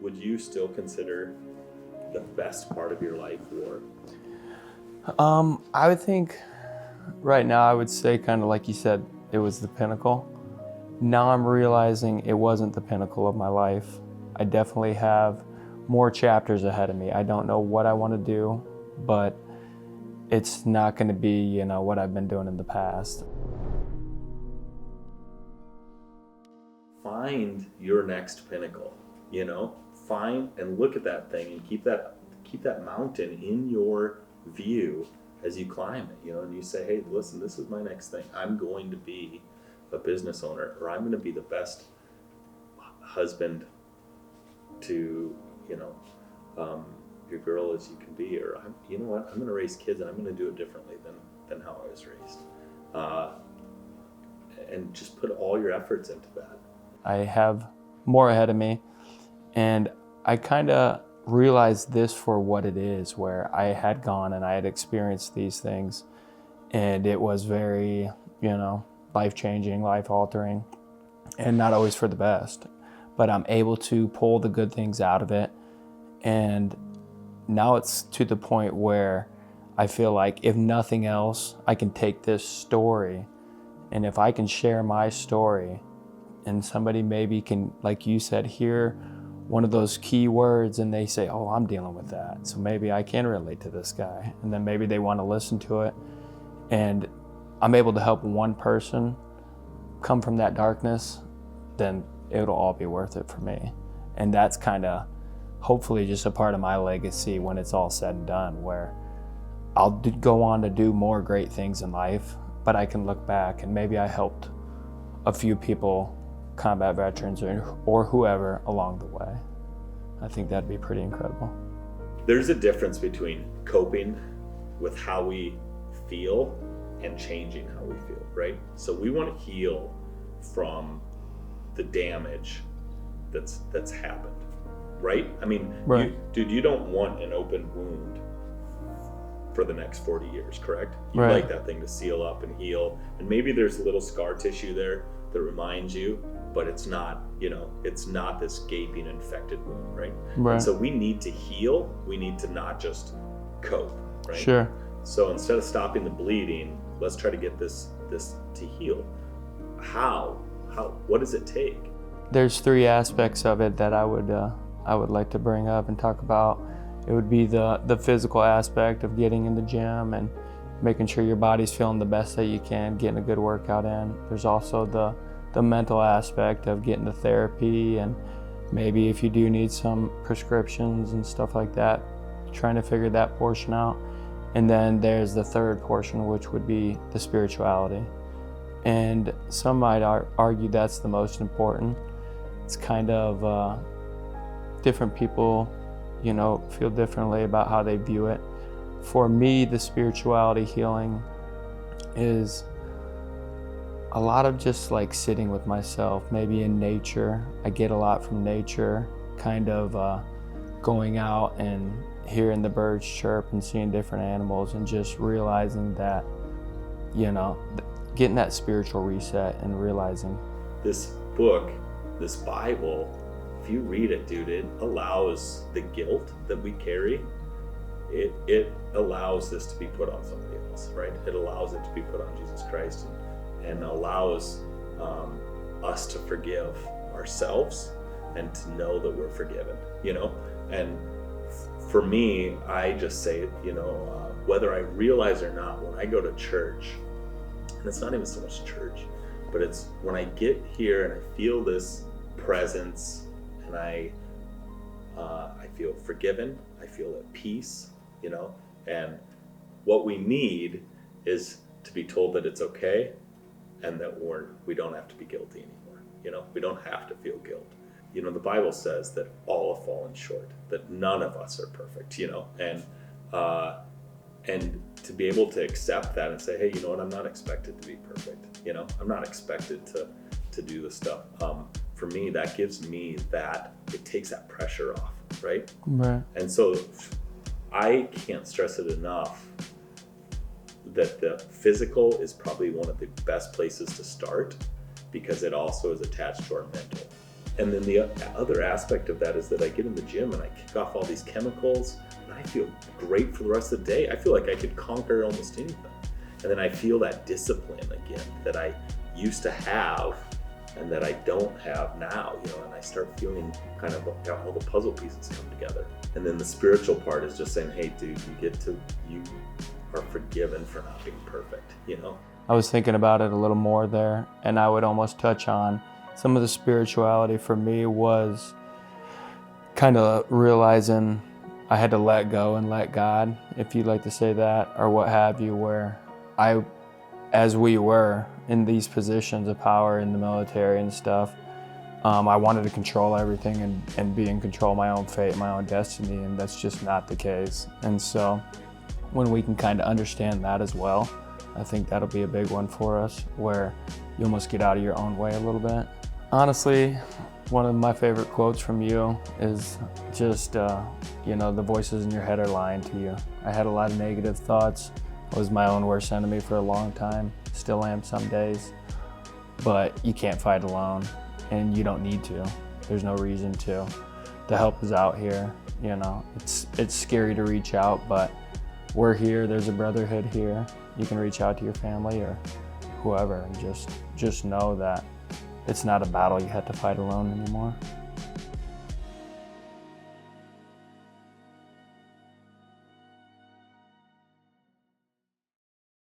would you still consider the best part of your life war? I would think right now I would say kind of like you said, it was the pinnacle. Now I'm realizing it wasn't the pinnacle of my life. I definitely have more chapters ahead of me. I don't know what I want to do, but it's not going to be, what I've been doing in the past. Find your next pinnacle, find and look at that thing and keep that mountain in your view as you climb it, and you say, hey, listen, this is my next thing. I'm going to be a business owner, or I'm going to be the best husband to, your girl as you can be, or I'm going to raise kids and I'm going to do it differently than how I was raised. And just put all your efforts into that. I have more ahead of me, and I kind of realized this for what it is, where I had gone and I had experienced these things, and it was very, life-changing, life-altering, and not always for the best. But I'm able to pull the good things out of it, and now it's to the point where I feel like if nothing else, I can take this story, and if I can share my story, and somebody maybe can, like you said, hear one of those key words and they say, oh, I'm dealing with that, so maybe I can relate to this guy, and then maybe they want to listen to it, and I'm able to help one person come from that darkness, then it'll all be worth it for me. And that's kind of hopefully just a part of my legacy when it's all said and done, where I'll go on to do more great things in life, but I can look back and maybe I helped a few people, combat veterans or whoever, along the way. I think that'd be pretty incredible. There's a difference between coping with how we feel and changing how we feel, right? So we want to heal from the damage that's happened, right? I mean, right. You don't want an open wound for the next 40 years, correct? You right. like that thing to seal up and heal, and maybe there's a little scar tissue there that reminds you, but it's not, it's not this gaping infected wound, right? Right. And so we need to heal. We need to not just cope, right? Sure. So instead of stopping the bleeding, let's try to get this to heal. How? What does it take? There's 3 aspects of it that I would like to bring up and talk about. It would be the physical aspect of getting in the gym and making sure your body's feeling the best that you can, getting a good workout in. There's also the mental aspect of getting the therapy, and maybe if you do need some prescriptions and stuff like that, trying to figure that portion out. And then there's the third portion, which would be the spirituality. And some might argue that's the most important. It's kind of different people, feel differently about how they view it. For me, the spirituality healing is a lot of just like sitting with myself, maybe in nature. I get a lot from nature, kind of going out and hearing the birds chirp and seeing different animals, and just realizing that, getting that spiritual reset and realizing. This book, this Bible, if you read it, dude, it allows the guilt that we carry, it allows this to be put on somebody else, right? It allows it to be put on Jesus Christ, and allows us to forgive ourselves and to know that we're forgiven, And for me, I just say, whether I realize or not, when I go to church, and it's not even so much church, but it's when I get here and I feel this presence, and I feel forgiven, I feel at peace, and what we need is to be told that it's okay, and that we don't have to be guilty anymore. We don't have to feel guilt. The Bible says that all have fallen short, that none of us are perfect, and to be able to accept that and say, hey, you know what, I'm not expected to be perfect. I'm not expected to do this stuff. For me, that gives me it takes that pressure off, right? Right. And so I can't stress it enough that the physical is probably one of the best places to start, because it also is attached to our mental. And then the other aspect of that is that I get in the gym and I kick off all these chemicals and I feel great for the rest of the day. I feel like I could conquer almost anything. And then I feel that discipline again that I used to have and that I don't have now, and I start feeling kind of like all the puzzle pieces come together. And then the spiritual part is just saying, hey dude, you are forgiven for not being perfect, I was thinking about it a little more there, and I would almost touch on some of the spirituality for me was kind of realizing I had to let go and let God, if you'd like to say that, or what have you, where as we were in these positions of power in the military and stuff, I wanted to control everything and be in control of my own fate, my own destiny, and that's just not the case. And so when we can kind of understand that as well, I think that'll be a big one for us, where you almost get out of your own way a little bit. Honestly, one of my favorite quotes from you is just, the voices in your head are lying to you. I had a lot of negative thoughts. I was my own worst enemy for a long time, still am some days, but you can't fight alone and you don't need to. There's no reason to. The help is out here, it's scary to reach out, but we're here, there's a brotherhood here. You can reach out to your family or whoever and just know that it's not a battle you have to fight alone anymore.